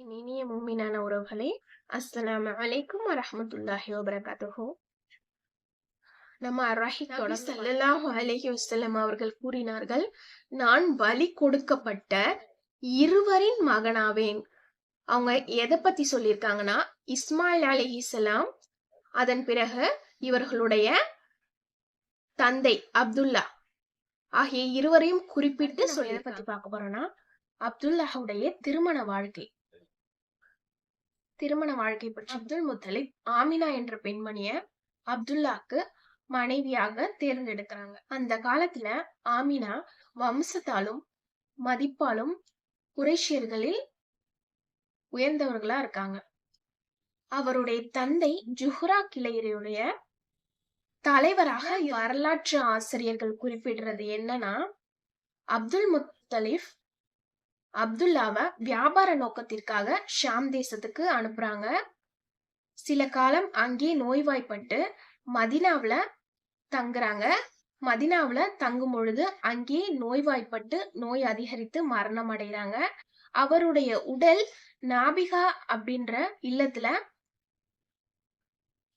என் இனிய மும்மினான உறவுகளே, அஸ்ஸலாமு அலைக்கும் வரஹ்மத்துல்லாஹி வபரகாத்துஹு. நம்ம நபி ஸல்லல்லாஹு அலைஹி வஸல்லம் அவர்கள் கூறினார்கள், நான் பலி கொடுக்கப்பட்ட இருவரின் மகனாவேன். அவங்க எதை பத்தி சொல்லியிருக்காங்கன்னா, இஸ்மாயில் அலைஹிஸ்ஸலாம், அதன் பிறகு இவர்களுடைய தந்தை அப்துல்லா ஆகிய இருவரையும் குறிப்பிட்டு சொல்லி எதை பத்தி பார்க்க போறோம்னா, அப்துல்லாஹுடைய திருமண வாழ்க்கை பற்றி. அப்துல் முத்தலிப் ஆமினா என்ற பெண்மணிய அப்துல்லாக்கு மனைவியாக தேர்ந்தெடுக்கிறாங்க. அந்த காலத்துல ஆமினா வம்சத்தாலும் மதிப்பாலும் குறைஷியர்களில் உயர்ந்தவர்களா இருக்காங்க. அவருடைய தந்தை ஜுஹ்ரா கிளையுடைய தலைவராக வரலாற்று ஆசிரியர்கள் குறிப்பிடுறது என்னன்னா, அப்துல் முத்தலிப் அப்துல்லாவை வியாபார நோக்கத்திற்காக ஷாம் தேசத்துக்கு அனுப்புறாங்க. சில காலம் அங்கே நோய்வாய்ப்பட்டு மதினாவுல தங்குறாங்க. மதினாவுல தங்கும் பொழுது அங்கே நோய்வாய்ப்பட்டு நோய் அதிகரித்து மரணம் அடைகிறாங்க. அவருடைய உடல் நாபிகா அப்படின்ற இல்லத்துல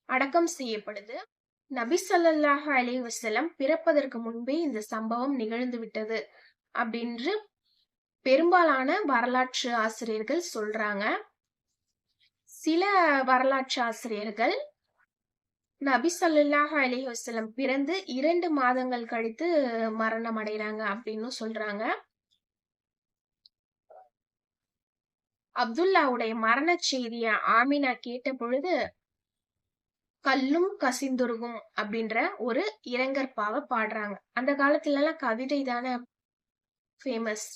அடக்கம் செய்யப்படுது. நபி ஸல்லல்லாஹு அலைஹி வஸல்லம் பிறப்பதற்கு முன்பே இந்த சம்பவம் நிகழ்ந்து விட்டது அப்படின்னு பெரும்பாலான வரலாற்று ஆசிரியர்கள் சொல்றாங்க. சில வரலாற்று ஆசிரியர்கள் நபி ஸல்லல்லாஹு அலைஹி வஸல்லம் பிறந்து 2 மாதங்கள் கழித்து மரணம் அடைகிறாங்க அப்படின்னு சொல்றாங்க. அப்துல்லாவுடைய மரண செய்திய ஆமினா கேட்ட பொழுது கல்லும் கசிந்துருகும் அப்படின்ற ஒரு இரங்கற்பாவை பாடுறாங்க. அந்த காலத்துல எல்லாம் கவிதை தானே ஃபேமஸ்.